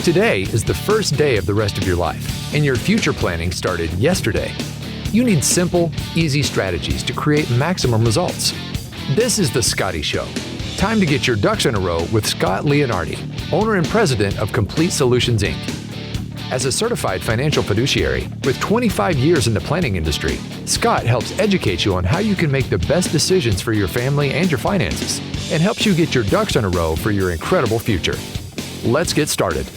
Today is the first day of the rest of your life, and your future planning started yesterday. You need simple, easy strategies to create maximum results. This is The Scotty Show. Time to get your ducks in a row with Scott Leonardi, owner and president of Complete Solutions, Inc. As a certified financial fiduciary with 25 years in the planning industry, Scott helps educate you on how you can make the best decisions for your family and your finances, and helps you get your ducks in a row for your incredible future. Let's get started.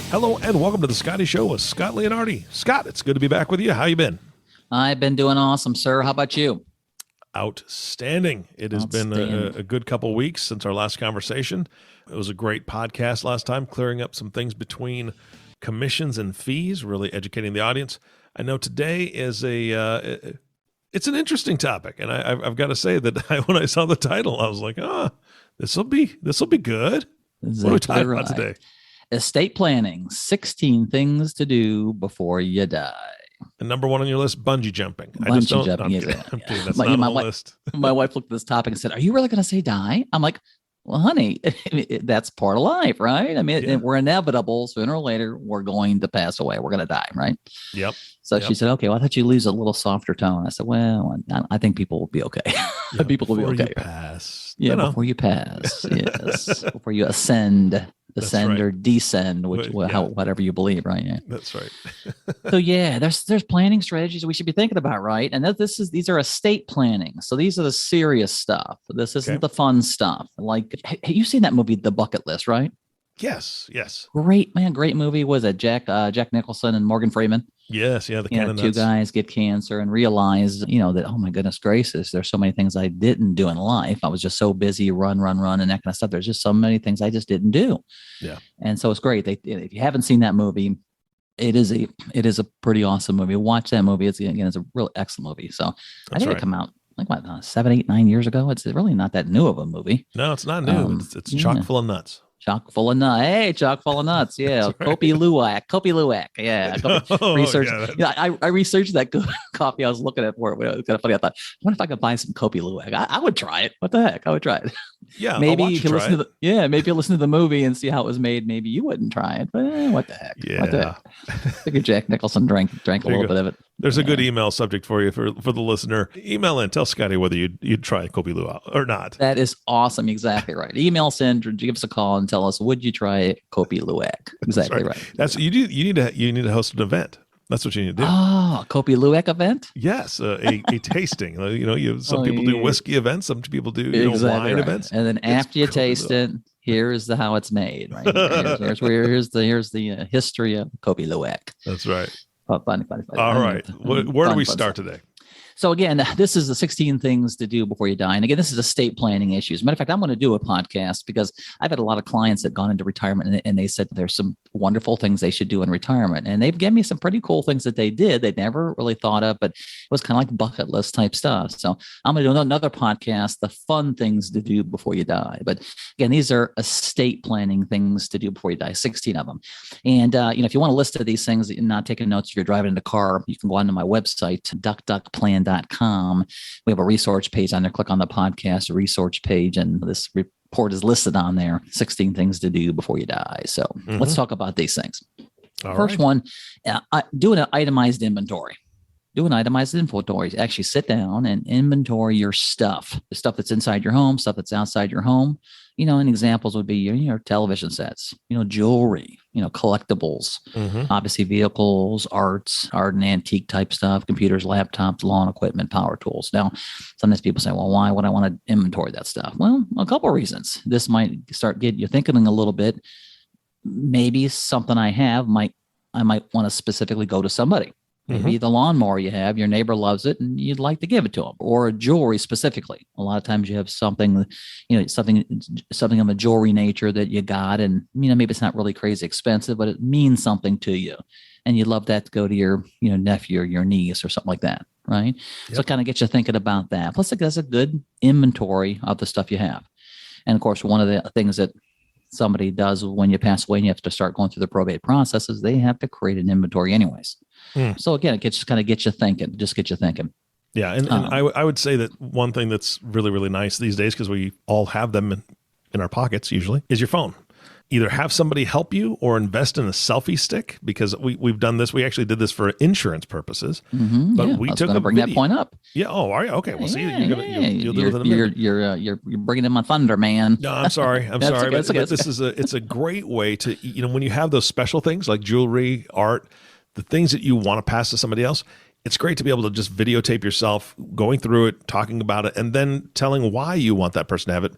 Hello and welcome to The Scotty Show with Scott Leonardi. Scott, it's good to be back with you. How you been? I've been doing awesome, sir. How about you? Outstanding. It has been a good couple weeks since our last conversation. It was a great podcast last time, clearing up some things between commissions and fees, really educating the audience. I know today is it's an interesting topic, and I've got to say that when I saw the title, I was like, this will be good. Exactly. What are we talking about today? Estate planning, 16 things to do before you die. And number one on your list, bungee jumping. Bungee jumping, I'm kidding. That's not on the list. My wife looked at this topic and said, "Are you really going to say die?" I'm like, "Well, honey, that's part of life, right? I mean, we're inevitable. Sooner or later, we're going to pass away. We're going to die, right?" Yep. So she said, "Okay, well, I thought you lose a little softer tone." I said, "Well, I think people will be okay. Yeah, people will be okay. Before you pass. Yeah, before you pass. Yes, before you ascend or descend, whatever you believe, right? Yeah, that's right. So there's planning strategies we should be thinking about, right? And these are estate planning. So these are the serious stuff. This isn't the fun stuff. Like, hey, you've seen that movie, The Bucket List, right? Yes. Great movie. Was it Jack Nicholson and Morgan Freeman? Yes, the two guys get cancer and realize, that, oh my goodness gracious, there's so many things I didn't do in life. I was just so busy, run, and that kind of stuff. There's just so many things I just didn't do. Yeah. And so it's great. If you haven't seen that movie, it is a pretty awesome movie. Watch that movie. It's a real excellent movie. So I think it came out like 7, 8, 9 years ago. It's really not that new of a movie. No, it's not new. It's chock full of nuts. Chock full of nuts. Hey, chock full of nuts. Yeah. Right. Kopi Luwak. Yeah. Research. I researched that coffee. I was looking at for it. It was kind of funny. I thought, what if I could buy some Kopi Luwak? I would try it. What the heck? I would try it. Yeah. Maybe if you listen to maybe you listen to the movie and see how it was made. Maybe you wouldn't try it. But what the heck? Yeah. What the heck? I figured Jack Nicholson drank a little bit of it. There's a good email subject for you for the listener. Email in. Tell Scotty whether you'd try Kopi Luwak or not. That is awesome. Exactly right. Email us in, give us a call and tell us, would you try Kopi Luwak? Exactly right. That's you need to host an event. That's what you need to do. Oh, Kopi Luwak event? Yes, a tasting. Some people do whiskey events. Some people do wine events. And then after you taste it, here's how it's made. Right? Here's the history of Kopi Luwak. That's right. Funny. All right. Where do we start today? So again, this is the 16 things to do before you die. And again, this is estate planning issues. Matter of fact, I'm going to do a podcast because I've had a lot of clients that gone into retirement and they said there's some wonderful things they should do in retirement. And they've given me some pretty cool things that they did they'd never really thought of, but it was kind of like bucket list type stuff. So I'm going to do another podcast, the fun things to do before you die. But again, these are estate planning things to do before you die, 16 of them. And, if you want a list of these things and not taking notes, if you're driving in the car, you can go onto my website, duckduckplan.com. We have a resource page on there. Click on the podcast resource page, and this report is listed on there. 16 things to do before you die. So let's talk about these things. First one, doing an itemized inventory. Do an itemized inventory. Actually sit down and inventory your stuff, the stuff that's inside your home, stuff that's outside your home. And examples would be your television sets, jewelry, collectibles, obviously vehicles, art and antique type stuff, computers, laptops, lawn equipment, power tools. Now, sometimes people say, well, why would I want to inventory that stuff? Well, a couple of reasons. This might start getting you thinking a little bit. Maybe something I have I might want to specifically go to somebody. Maybe the lawnmower you have, your neighbor loves it and you'd like to give it to them, or jewelry specifically. A lot of times you have something of a jewelry nature that you got, and maybe it's not really crazy expensive, but it means something to you, and you'd love that to go to your nephew or your niece or something like that, right? Yep. So it kind of gets you thinking about that. Plus, it does a good inventory of the stuff you have, and of course, one of the things that somebody does when you pass away and you have to start going through the probate processes, they have to create an inventory anyways. So again, it gets you thinking. Yeah. And I would say that one thing that's really, really nice these days, because we all have them in our pockets usually, is your phone. either have somebody help you or invest in a selfie stick, because we've done this. We actually did this for insurance purposes, but we took a bring video. that point up. Yeah. Oh, are you? Okay. Well, see, you'll do it in a minute. You're bringing in my thunder, man. No, I'm sorry. I'm sorry. Okay, but it's a great way to, when you have those special things like jewelry, art, the things that you want to pass to somebody else, it's great to be able to just videotape yourself going through it, talking about it, and then telling why you want that person to have it.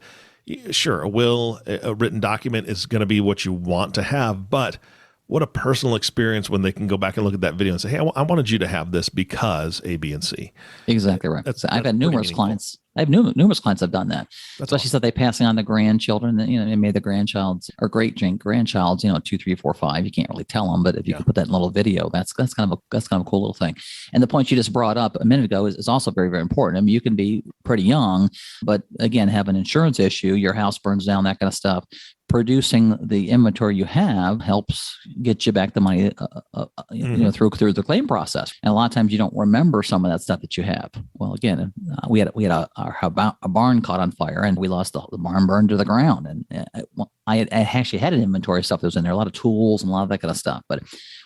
Sure, a will, a written document is going to be what you want to have, but what a personal experience when they can go back and look at that video and say, hey, I wanted you to have this because A, B, and C. Exactly right. I've had numerous clients. I have numerous clients have done that. Especially awesome. So they passing on the grandchildren, they made the grandchild's or great grandchild's, 2, 3, 4, 5. You can't really tell them, but if you can put that in a little video, that's kind of a cool little thing. And the point you just brought up a minute ago is also very, very important. I mean, you can be pretty young, but again, have an insurance issue, your house burns down, that kind of stuff. Producing the inventory you have helps get you back the money, through the claim process. And a lot of times you don't remember some of that stuff that you have. Well, again, we had a barn caught on fire, and we lost the barn burned to the ground. And I actually had an inventory of stuff that was in there, a lot of tools and a lot of that kind of stuff. But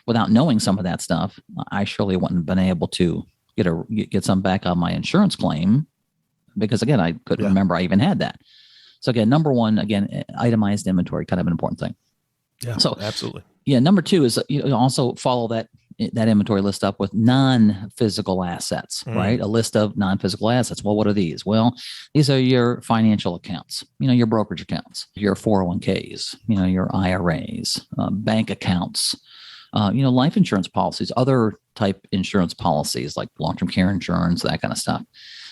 without knowing some of that stuff, I surely wouldn't have been able to get some back on my insurance claim, because again, I couldn't remember I even had that. So again, number one, itemized inventory, kind of an important thing. Yeah, so absolutely. Yeah. Number two is also follow that inventory list up with non-physical assets, right? A list of non-physical assets. Well, what are these? Well, these are your financial accounts, your brokerage accounts, your 401ks, your IRAs, bank accounts, life insurance policies, other type insurance policies like long-term care insurance, that kind of stuff.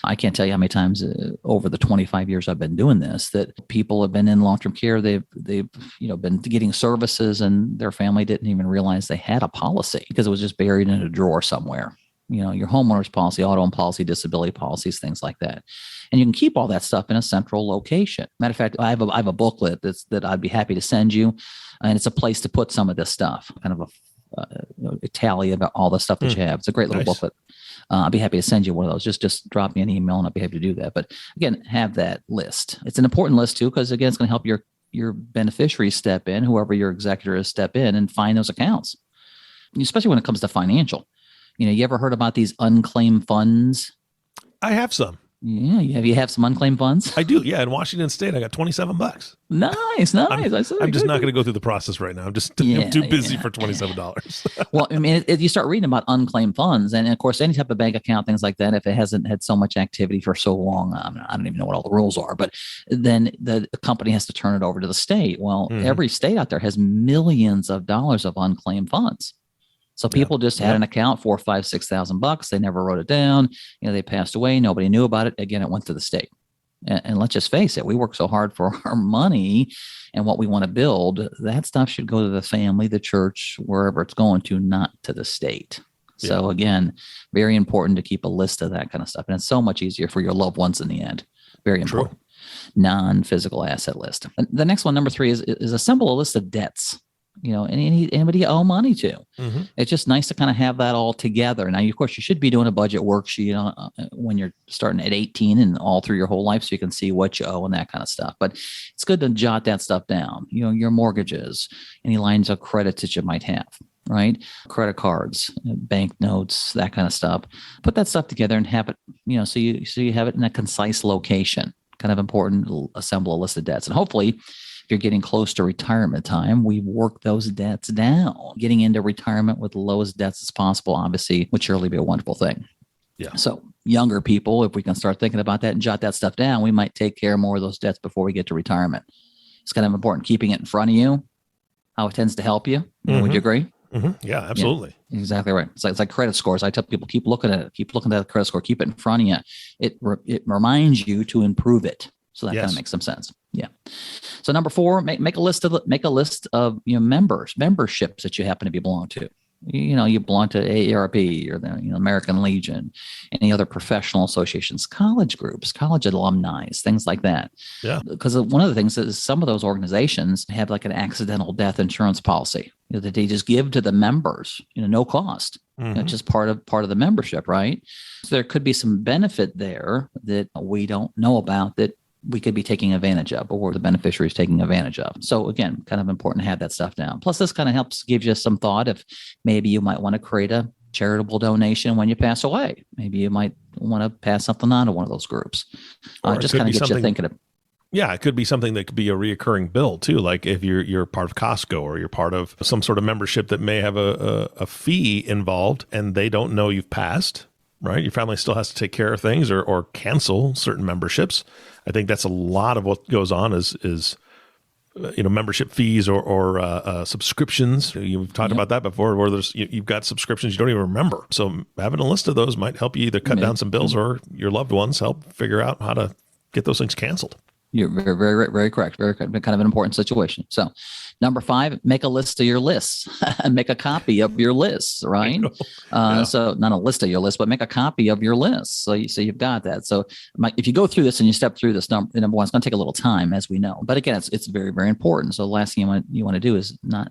I can't tell you how many times over the 25 years I've been doing this that people have been in long-term care. They've been getting services, and their family didn't even realize they had a policy because it was just buried in a drawer somewhere. Your homeowner's policy, auto and policy, disability policies, things like that. And you can keep all that stuff in a central location. Matter of fact, I have a booklet that I'd be happy to send you, and it's a place to put some of this stuff, kind of a tally about all the stuff that you have. It's a great little booklet. I'll be happy to send you one of those. Just drop me an email and I'll be happy to do that. But again, have that list. It's an important list too, because again, it's going to help your beneficiaries step in, whoever your executor is, step in and find those accounts, especially when it comes to financial. You ever heard about these unclaimed funds? I have some. Yeah, you have some unclaimed funds? I do. Yeah, in Washington State, I got $27. Nice. I'm just not going to go through the process right now. I'm too busy for $27. Well, I mean, you start reading about unclaimed funds, and of course, any type of bank account, things like that, if it hasn't had so much activity for so long, I don't even know what all the rules are, but then the company has to turn it over to the state. Well, every state out there has millions of dollars of unclaimed funds. So people just had an account for $5,000, $6,000. They never wrote it down. They passed away. Nobody knew about it. Again, it went to the state. And let's just face it, we work so hard for our money and what we want to build. That stuff should go to the family, the church, wherever it's going to, not to the state. So again, very important to keep a list of that kind of stuff. And it's so much easier for your loved ones in the end. Very important. Non-physical asset list. And the next one, number 3, is assemble a list of debts. Anybody you owe money to. It's just nice to kind of have that all together. Now, of course, you should be doing a budget worksheet when you're starting at 18 and all through your whole life, so you can see what you owe and that kind of stuff. But it's good to jot that stuff down. Your mortgages, any lines of credit that you might have, right? Credit cards, bank notes, that kind of stuff. Put that stuff together and have it, so you have it in a concise location. Kind of important to assemble a list of debts, and hopefully, if you're getting close to retirement time, we work those debts down. Getting into retirement with the lowest debts as possible, obviously, would surely be a wonderful thing. Yeah. So younger people, if we can start thinking about that and jot that stuff down, we might take care of more of those debts before we get to retirement. It's kind of important keeping it in front of you, how it tends to help you. Would you agree? Yeah, absolutely. Yeah, exactly right. It's like credit scores. I tell people, keep looking at it. Keep looking at the credit score. Keep it in front of you. It reminds you to improve it. So that kind of makes some sense. Yeah. So number 4, make a list of memberships that you happen to belong to. You belong to AARP or the American Legion, any other professional associations, college groups, college alumni, things like that. Yeah. Because one of the things is some of those organizations have like an accidental death insurance policy that they just give to the members, no cost. Just part of the membership, right? So there could be some benefit there that we don't know about that we could be taking advantage of, or the beneficiary is taking advantage of. So again, kind of important to have that stuff down. Plus, this kind of helps give you some thought if maybe you might want to create a charitable donation when you pass away. Maybe you might want to pass something on to one of those groups. Just kind of get you thinking of. Yeah, it could be something that could be a reoccurring bill too. Like if you're part of Costco or you're part of some sort of membership that may have a fee involved and they don't know you've passed, right? Your family still has to take care of things or cancel certain memberships. I think that's a lot of what goes on is membership fees or subscriptions. You've talked about that before, where you've got subscriptions you don't even remember. So having a list of those might help you either cut down some bills or your loved ones help figure out how to get those things canceled. You're very, very, very correct. Very kind of an important situation. So, number 5, make a list of your lists. Make a copy of your lists, right? So, not a list of your list, but make a copy of your lists. So you've got that. So, if you go through this and you step through this, number one, it's going to take a little time, as we know. But again, it's very, very important. So, the last thing you want to do is not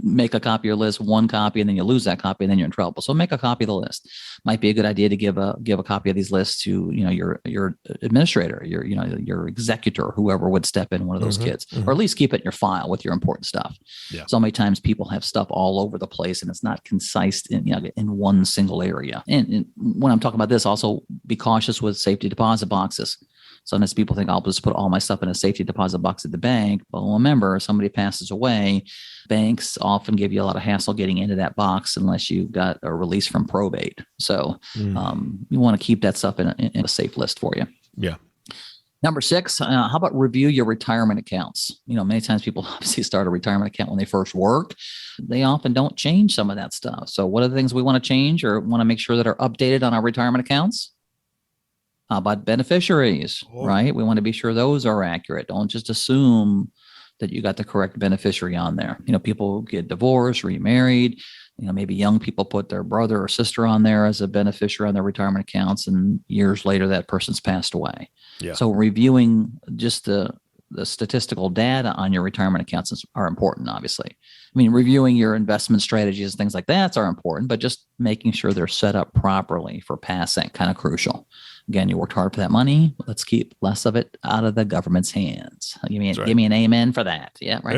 make a copy of your list, one copy, and then you lose that copy, and then you're in trouble. So, make a copy of the list. Might be a good idea to give a copy of these lists to your administrator, your executor, whoever would step in, one of those kids, or at least keep it in your file with your important stuff. Yeah. So many times people have stuff all over the place and it's not concise in one single area. And when I'm talking about this, also be cautious with safety deposit boxes. Sometimes people think I'll just put all my stuff in a safety deposit box at the bank. Well, remember, if somebody passes away, banks often give you a lot of hassle getting into that box unless you got a release from probate. So you want to keep that stuff in a safe list for you. Yeah. Number 6, how about review your retirement accounts? Many times people obviously start a retirement account when they first work. They often don't change some of that stuff. So what are the things we want to change or want to make sure that are updated on our retirement accounts? How about beneficiaries, right? We want to be sure those are accurate. Don't just assume that you got the correct beneficiary on there. People get divorced, remarried. Maybe young people put their brother or sister on there as a beneficiary on their retirement accounts, and years later that person's passed away. Yeah. So reviewing just the statistical data on your retirement accounts are important, obviously. Reviewing your investment strategies and things like that are important, but just making sure they're set up properly for passing, kind of crucial. Again, you worked hard for that money. Let's keep less of it out of the government's hands. Give me an amen for that. Yeah, right.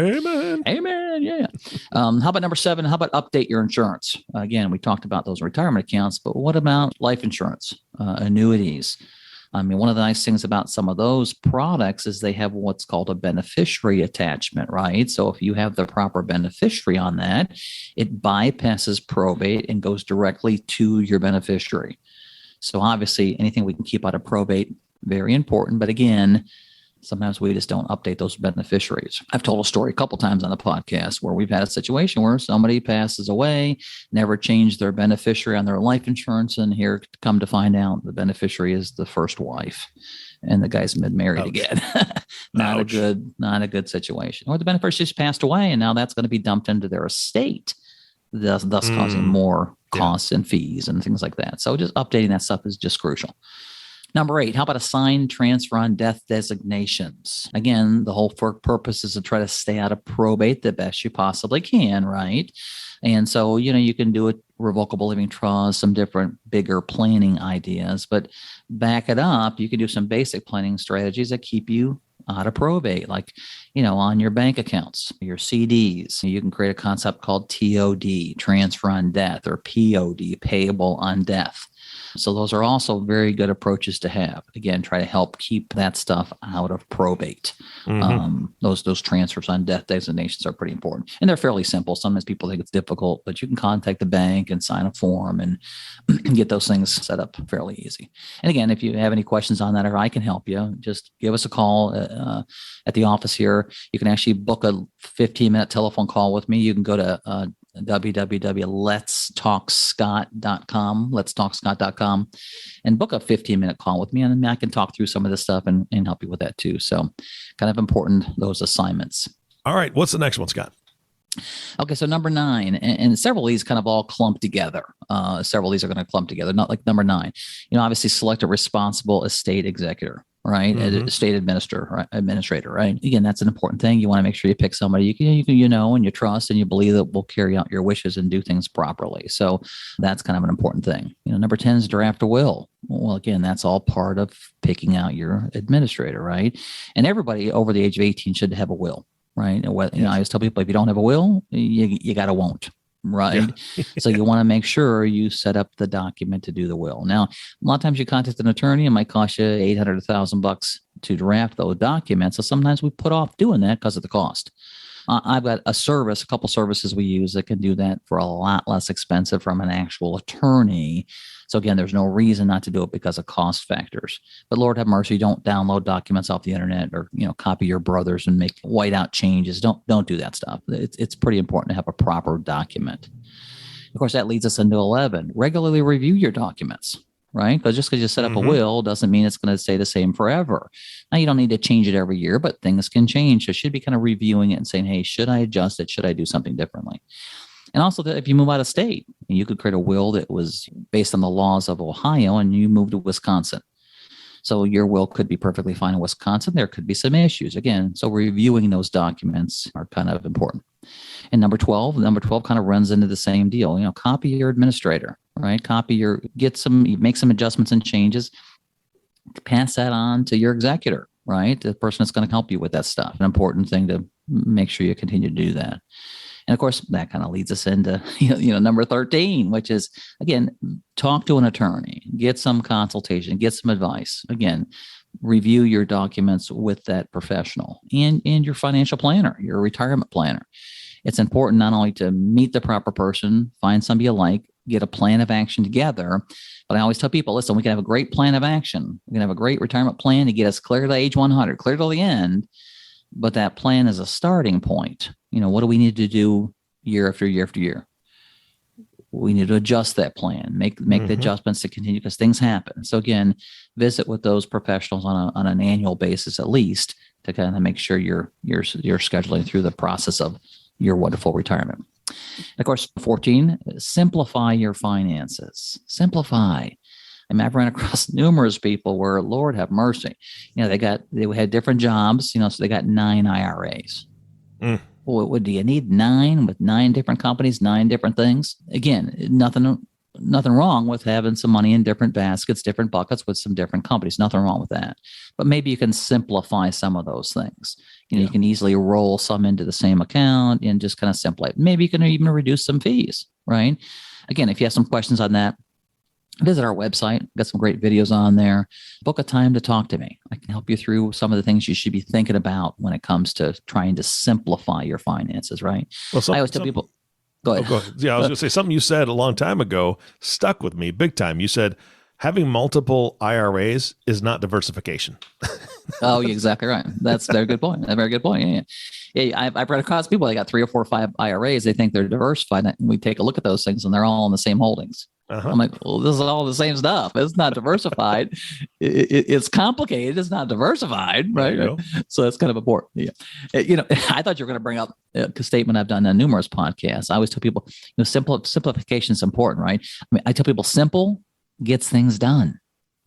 Amen. Yeah. How about number 7? How about update your insurance? Again, we talked about those retirement accounts, but what about life insurance, annuities? One of the nice things about some of those products is they have what's called a beneficiary attachment, right? So if you have the proper beneficiary on that, it bypasses probate and goes directly to your beneficiary. So obviously, anything we can keep out of probate, very important. But again, sometimes we just don't update those beneficiaries. I've told a story a couple times on the podcast where we've had a situation where somebody passes away, never changed their beneficiary on their life insurance, and here come to find out the beneficiary is the first wife, and the guy's been married again. Not a good situation. Or the beneficiary just passed away, and now that's going to be dumped into their estate, thus causing more costs and fees and things like that. So just updating that stuff is just crucial. Number 8, how about assigned transfer on death designations? Again, the whole purpose is to try to stay out of probate the best you possibly can, right? And so, you can do a revocable living trust, some different bigger planning ideas, but back it up, you can do some basic planning strategies that keep you out of probate, like, on your bank accounts, your CDs. You can create a concept called TOD, transfer on death, or POD, payable on death. So those are also very good approaches to have. Again, try to help keep that stuff out of probate. Those transfers on death designations are pretty important. And they're fairly simple. Sometimes people think it's difficult, but you can contact the bank and sign a form and get those things set up fairly easy. And again, if you have any questions on that or I can help you, just give us a call at the office here. You can actually book a 15-minute telephone call with me. You can go to www.letstalkscott.com, and book a 15-minute call with me, and I can talk through some of this stuff and help you with that too. So kind of important, those assignments. All right. What's the next one, Scott? Okay, so number 9, and several of these kind of all clump together. Several of these are going to clump together, not like number 9. Obviously select a responsible estate executor. right? Estate administrator, right? Again, that's an important thing. You want to make sure you pick somebody you know and you trust and you believe that will carry out your wishes and do things properly. So that's kind of an important thing. Number 10 is draft a will. Well, again, that's all part of picking out your administrator, right? And everybody over the age of 18 should have a will, right? I always tell people, if you don't have a will, you got to won't. Right. Yeah. So you want to make sure you set up the document to do the will. Now, a lot of times you contact an attorney, it might cost you $800 to $1,000 to draft those documents. So sometimes we put off doing that because of the cost. I've got a couple services we use that can do that for a lot less expensive from an actual attorney. So again, there's no reason not to do it because of cost factors. But Lord have mercy, don't download documents off the internet or copy your brother's and make whiteout changes. Don't do that stuff. It's pretty important to have a proper document. Of course, that leads us into 11. Regularly review your documents. Right? Because just because you set up a will doesn't mean it's going to stay the same forever. Now, you don't need to change it every year, but things can change. So you should be kind of reviewing it and saying, hey, should I adjust it? Should I do something differently? And also, if you move out of state, you could create a will that was based on the laws of Ohio and you move to Wisconsin. So your will could be perfectly fine in Wisconsin. There could be some issues. Again, so reviewing those documents are kind of important. And number 12 kind of runs into the same deal. Copy your administrator, right? Make some adjustments and changes, pass that on to your executor, right? The person that's going to help you with that stuff. An important thing to make sure you continue to do that. And of course, that kind of leads us into, number 13, which is, again, talk to an attorney, get some consultation, get some advice. Again, review your documents with that professional and your financial planner, your retirement planner. It's important not only to meet the proper person, find somebody you like, get a plan of action together. But I always tell people, listen, we can have a great plan of action. We can have a great retirement plan to get us clear to age 100, clear to the end. But that plan is a starting point. What do we need to do year after year after year? We need to adjust that plan, make the adjustments to continue because things happen. So again, visit with those professionals on an annual basis at least to kind of make sure you're scheduling through the process of your wonderful retirement. And of course, 14, simplify your finances. Simplify. I've run across numerous people where, Lord have mercy, they had different jobs, so they got 9 IRAs. Well, do you need 9 with 9 different companies, 9 different things? Again, nothing wrong with having some money in different baskets, different buckets with some different companies. Nothing wrong with that. But maybe you can simplify some of those things. You can easily roll some into the same account and just kind of simplify. Maybe you can even reduce some fees, right? Again, if you have some questions on that, visit our website. Got some great videos on there. Book a time to talk to me. I can help you through some of the things you should be thinking about when it comes to trying to simplify your finances, right? Well, I always tell people, go ahead. Go ahead. Yeah, I was going to say something you said a long time ago stuck with me big time. You said having multiple IRAs is not diversification. Oh, you're exactly right. That's a very good point. A very good point. Yeah. I've read across people, they got 3 or 4 or 5 IRAs. They think they're diversified. And we take a look at those things and they're all in the same holdings. I'm like, well, this is all the same stuff. It's not diversified. It's complicated. It's not diversified, right? So that's kind of important. Yeah. I thought you were going to bring up a statement I've done on numerous podcasts. I always tell people, simplification is important, right? I tell people simple gets things done.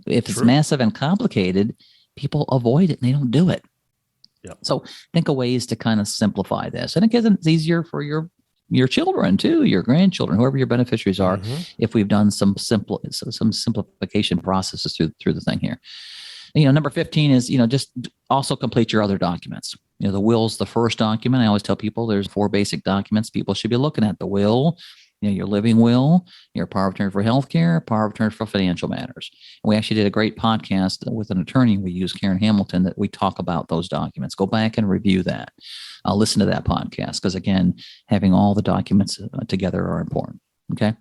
If it's massive and complicated, people avoid it and they don't do it. Yep. So think of ways to kind of simplify this. And again, it's easier for your children too, your grandchildren, whoever your beneficiaries are, if we've done some simplification processes through the thing here. Number 15 is, just also complete your other documents. The will's the first document. I always tell people there's 4 basic documents people should be looking at: the will, your living will, your power of attorney for healthcare, power of attorney for financial matters. And we actually did a great podcast with an attorney we use, Karen Hamilton, that we talk about those documents. Go back and review that. Listen to that podcast because, again, having all the documents together are important. Okay. And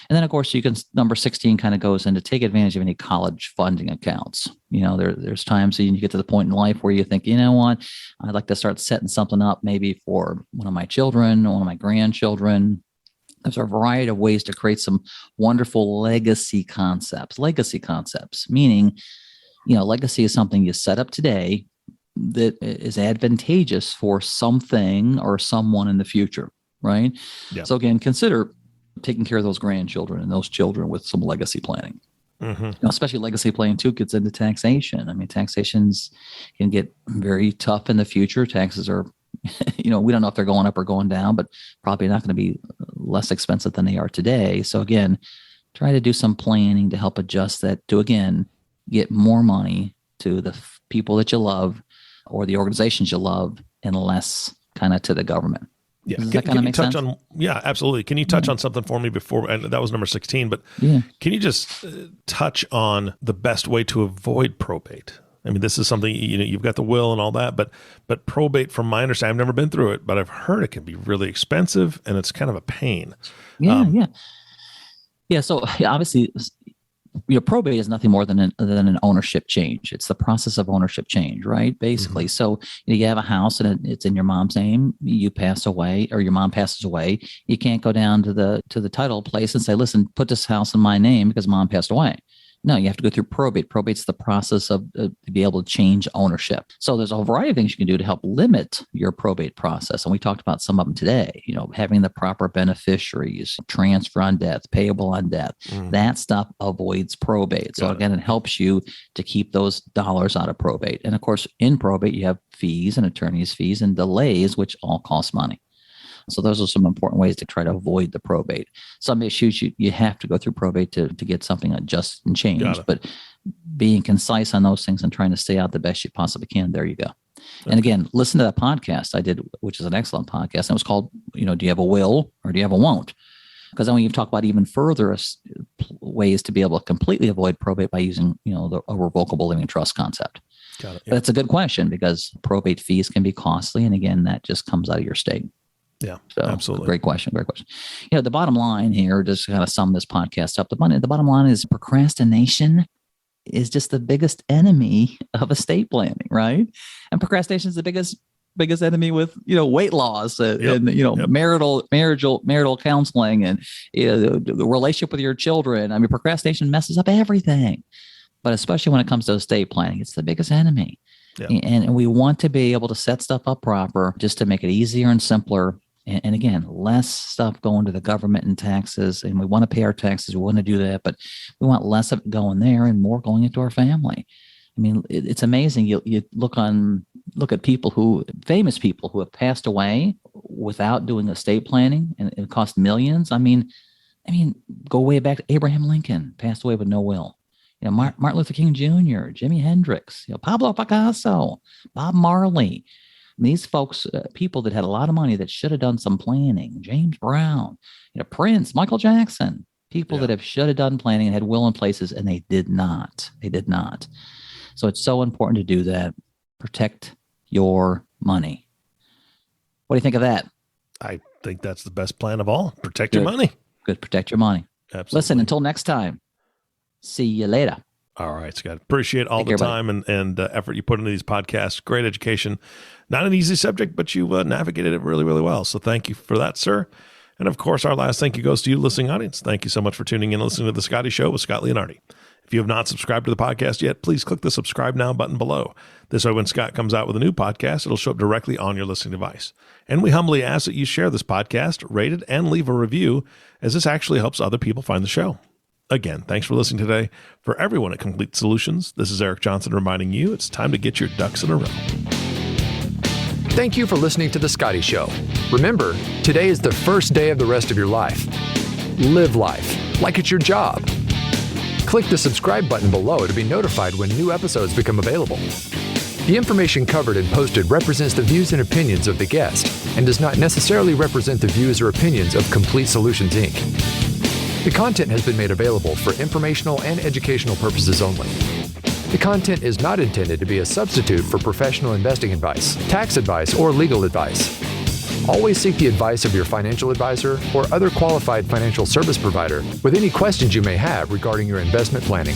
then, of course, number 16 kind of goes into take advantage of any college funding accounts. There's times that you get to the point in life where you think, you know what, I'd like to start setting something up maybe for one of my children, one of my grandchildren. There's a variety of ways to create some wonderful legacy concepts. Legacy concepts, meaning, legacy is something you set up today that is advantageous for something or someone in the future, right? Yeah. So again, consider taking care of those grandchildren and those children with some legacy planning. Especially legacy planning too gets into taxation. I mean, taxations can get very tough in the future. Taxes are, we don't know if they're going up or going down, but probably not going to be less expensive than they are today. So again, try to do some planning to help adjust that to, again, get more money to the people that you love or the organizations you love and less kind of to the government. Yeah. Does that kind of make sense? Yeah, absolutely. Can you touch on something for me before, and that was number 16, but can you just touch on the best way to avoid probate? I mean, this is something, you've got the will and all that, but probate, from my understanding, I've never been through it, but I've heard it can be really expensive and it's kind of a pain. Yeah. So obviously, probate is nothing more than an ownership change. It's the process of ownership change, right? Basically. So you have a house and it's in your mom's name. You pass away, or your mom passes away. You can't go down to the title place and say, listen, put this house in my name because mom passed away. No, you have to go through probate. Probate's the process of to be able to change ownership. So there's a variety of things you can do to help limit your probate process. And we talked about some of them today, having the proper beneficiaries, transfer on death, payable on death. That stuff avoids probate. So again, it helps you to keep those dollars out of probate. And of course, in probate, you have fees and attorney's fees and delays, which all cost money. So those are some important ways to try to avoid the probate. Some issues you have to go through probate to get something adjusted and changed, but being concise on those things and trying to stay out the best you possibly can, there you go. And again, listen to that podcast I did, which is an excellent podcast. And it was called, do you have a will or do you have a won't? Because then when you talk about even further ways to be able to completely avoid probate by using, a revocable living trust concept. Got it. But that's a good question because probate fees can be costly. And again, that just comes out of your state. Yeah, so, absolutely. Great question. The bottom line here, just to kind of sum this podcast up, the bottom line is procrastination is just the biggest enemy of estate planning, right? And procrastination is the biggest enemy with, weight loss and marital counseling and the relationship with your children. I mean, procrastination messes up everything, but especially when it comes to estate planning, it's the biggest enemy. Yeah. And we want to be able to set stuff up proper just to make it easier and simpler. And again, less stuff going to the government and taxes. And we want to pay our taxes. We want to do that, but we want less of it going there and more going into our family. I mean, it's amazing. You look at famous people who have passed away without doing estate planning, and it cost millions. I mean, go way back to Abraham Lincoln, passed away with no will. Martin Luther King Jr., Jimi Hendrix, Pablo Picasso, Bob Marley. These folks, people that had a lot of money that should have done some planning. James Brown, Prince, Michael Jackson, people that should have done planning and had will in places, and they did not. So it's so important to do that. Protect your money. What do you think of that? I think that's the best plan of all. Protect your money. Good. Protect your money. Absolutely. Listen, until next time. See you later. All right, Scott. Appreciate all the time and effort you put into these podcasts. Great education. Not an easy subject, but you navigated it really, really well. So thank you for that, sir. And of course, our last thank you goes to you, listening audience. Thank you so much for tuning in and listening to The Scotty Show with Scott Leonardi. If you have not subscribed to the podcast yet, please click the subscribe now button below. This way, when Scott comes out with a new podcast, it'll show up directly on your listening device. And we humbly ask that you share this podcast, rate it, and leave a review, as this actually helps other people find the show. Again, thanks for listening today. For everyone at Complete Solutions, this is Eric Johnson reminding you it's time to get your ducks in a row. Thank you for listening to The Scotty Show. Remember, today is the first day of the rest of your life. Live life like it's your job. Click the subscribe button below to be notified when new episodes become available. The information covered and posted represents the views and opinions of the guest and does not necessarily represent the views or opinions of Complete Solutions, Inc. The content has been made available for informational and educational purposes only. The content is not intended to be a substitute for professional investing advice, tax advice, or legal advice. Always seek the advice of your financial advisor or other qualified financial service provider with any questions you may have regarding your investment planning.